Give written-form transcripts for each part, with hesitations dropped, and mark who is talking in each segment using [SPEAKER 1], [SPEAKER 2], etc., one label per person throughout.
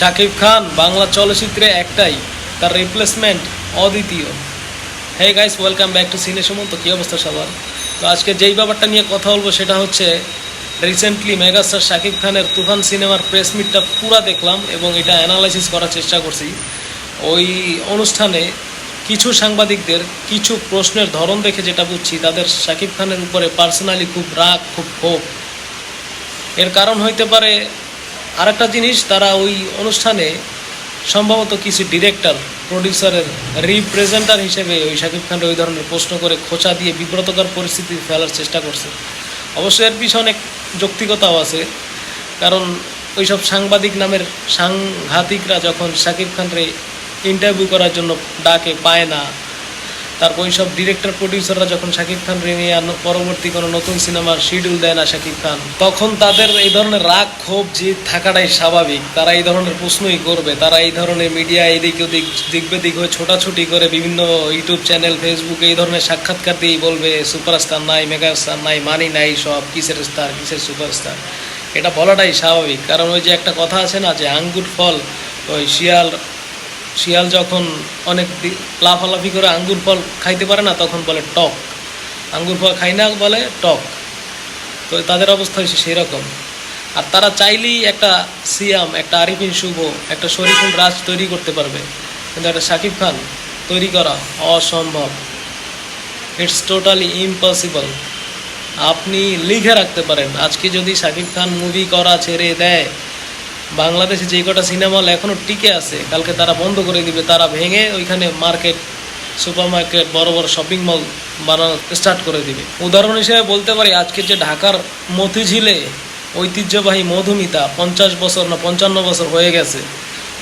[SPEAKER 1] শাকিব খান বাংলা চলচ্চিত্রে একটাই, তার রিপ্লেসমেন্ট অদ্বিতীয়। Hey guys, welcome back to cine Suman. তো কী অবস্থা সবার? তো আজকে যেই ব্যাপারটা নিয়ে কথা বলবো সেটা হচ্ছে রিসেন্টলি মেগাস্টার শাকিব খানের তুফান সিনেমার প্রেস মিটটা পুরো দেখলাম এবং এটা অ্যানালাইসিস করার চেষ্টা করছি। ওই অনুষ্ঠানে কিছু সাংবাদিকদের কিছু প্রশ্নের ধরন দেখে যেটা বুঝছি, তাদের শাকিব খানের উপরে পার্সোনালি খুব রাগ, খুব ক্ষোভ। এর কারণ হইতে পারে আরেকটা জিনিস, তারা ওই অনুষ্ঠানে সম্ভবত কিছু ডিরেক্টর প্রডিউসারের রিপ্রেজেন্টার হিসেবে ওই শাকিব খানের ওই ধরনের প্রশ্ন করে খোঁচা দিয়ে বিব্রতকর পরিস্থিতি ফেলার চেষ্টা করছে। অবশ্যই এর পিছনে অনেক যৌক্তিকতাও আছে, কারণ ওইসব সাংবাদিক নামের সাংঘাতিকরা যখন শাকিব খানরে ইন্টারভিউ করার জন্য ডাকে পায় না, তারপর ওইসব ডিরেক্টর প্রডিউসাররা যখন শাকিব খান নিয়ে পরবর্তী কোনো নতুন সিনেমার শিডিউল দেয় না শাকিব খান, তখন তাদের এই ধরনের রাগ ক্ষোভ যে থাকাটাই স্বাভাবিক। তারা এই ধরনের প্রশ্নই করবে, তারা এই ধরনের মিডিয়া এদিক ওদিক দিক বেদিক হয়ে ছোটাছুটি করে বিভিন্ন ইউটিউব চ্যানেল, ফেসবুকে এই ধরনের সাক্ষাৎকার দিয়েই বলবে সুপারস্টার নাই, মেগাস্টার নাই, মানি নাই, সব কিসের স্টার, কিসের সুপারস্টার। এটা বলাটাই স্বাভাবিক, কারণ ওই যে একটা কথা আছে না, যে আঙ্গুর ফল, ওই শিয়াল যখন অনেক লাফালাফি করে আঙ্গুর ফল খাইতে পারে না, তখন বলে টক। আঙ্গুর ফল খাই না বলে টক। তো তাদের অবস্থা হয়েছে সেরকম। আর তারা চাইলেই একটা সিয়াম, একটা আরিফিন শুভ, একটা শরীফুল রাজ তৈরি করতে পারবে, কিন্তু একটা শাকিব খান তৈরি করা অসম্ভব। It's totally impossible. আপনি লিখে রাখতে পারেন, আজকে যদি শাকিব খান মুভি করা ছেড়ে দেয়, বাংলাদেশে যে কটা সিনেমা হল এখনও টিকে আছে, কালকে তারা বন্ধ করে দিবে। তারা ভেঙে ওইখানে মার্কেট, সুপার মার্কেট, বড় বড় শপিং মল বানানো স্টার্ট করে দিবে। উদাহরণ হিসেবে বলতে পারি, আজকে যে ঢাকার মতিঝিলে ঐতিহ্যবাহী মধুমিতা 50 বছর না 55 বছর হয়ে গেছে,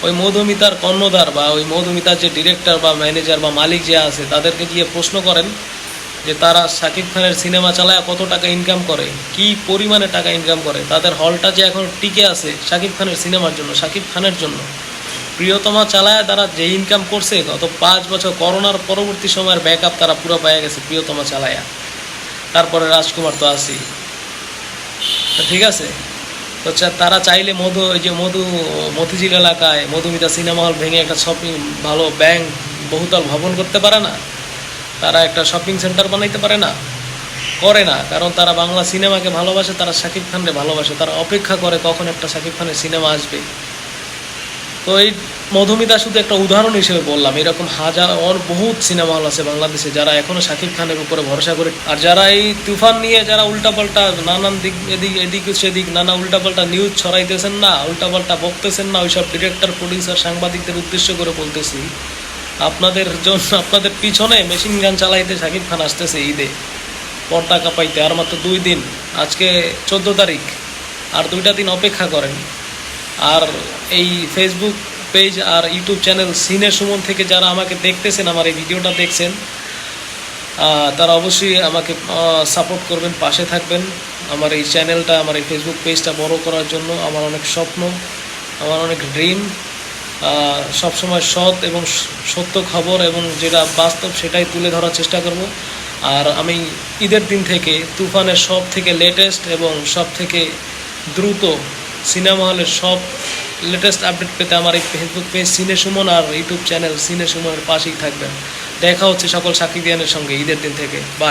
[SPEAKER 1] ওই মধুমিতার কর্ণধার বা ওই মধুমিতার যে ডিরেক্টর বা ম্যানেজার বা মালিক যে আছে, তাদেরকে গিয়ে প্রশ্ন করেন যে তারা শাকিব খানের সিনেমা চালায় কত টাকা ইনকাম করে, কি পরিমাণে টাকা ইনকাম করে। তাদের হলটা যে এখন টিকে আছে শাকিব খানের সিনেমার জন্য, শাকিব খানের জন্য। প্রিয়তমা চালায় তারা যে ইনকাম করছে গত 5 বছর, করোনার পরবর্তী সময়ের ব্যাকআপ তারা পুরো পেয়ে গেছে প্রিয়তমা চালায়া। তারপরে রাজকুমার তো আছেই, ঠিক আছে। তো তারা চাইলে মতিঝিল এলাকায় মধুমিতা সিনেমা হল ভেঙে একটা শপিং, ভালো ব্যাংক, বহুতল ভবন করতে পারে না? তারা একটা শপিং সেন্টার বানাইতে পারে না? করে না, কারণ তারা বাংলা সিনেমাকে ভালোবাসে, তারা শাকিব খানকে ভালোবাসে, তারা অপেক্ষা করে কখন একটা শাকিব খানের সিনেমা আসবে। তো এই মধুমিতা শুধু একটা উদাহরণ হিসেবে বললাম, এরকম বহুত সিনেমা হল আছে বাংলাদেশে যারা এখনও শাকিব খানের উপরে ভরসা করে। আর যারা এই তুফান নিয়ে যারা উল্টাপাল্টা নানান দিক এদিক সেদিক নানা উল্টাপাল্টা নিউজ ছড়াইতেছেন না, উল্টাপাল্টা বকতেছেন না, ওইসব ডিরেক্টর প্রডিউসার সাংবাদিকদের উদ্দেশ্য করে বলতেছি, আপনাদের জন্য, আপনাদের পিছনে মেশিন গান চালাইতে শাকিব খান আসতেছে ঈদে, পর্দা কাঁপাইতে। আর মাত্র 2 দিন, আজকে 14 তারিখ, আর 2টা দিন অপেক্ষা করেন। আর এই ফেসবুক পেজ আর ইউটিউব চ্যানেল সিনে সুমন থেকে যারা আমাকে দেখতেছেন, আমার এই ভিডিওটা দেখছেন, তারা অবশ্যই আমাকে সাপোর্ট করবেন, পাশে থাকবেন। আমার এই চ্যানেলটা, আমার এই ফেসবুক পেজটা বড় করার জন্য আমার অনেক স্বপ্ন, আমার অনেক ড্রিম। সবসময় সৎ এবং সত্য খবর এবং যেটা বাস্তব সেটাই তুলে ধরার চেষ্টা করব। আর আমি ঈদের দিন থেকে তুফানের সব থেকে লেটেস্ট এবং সব থেকে দ্রুত সিনেমা হলের সব লেটেস্ট আপডেট পেতে আমার এই ফেসবুক পেজ সিনে সুমন আর ইউটিউব চ্যানেল সিনে সুমনের পাশেই থাকবেন। দেখা হচ্ছে সকল সাকিবিয়ানের সঙ্গে ঈদের দিন থেকে। বাই।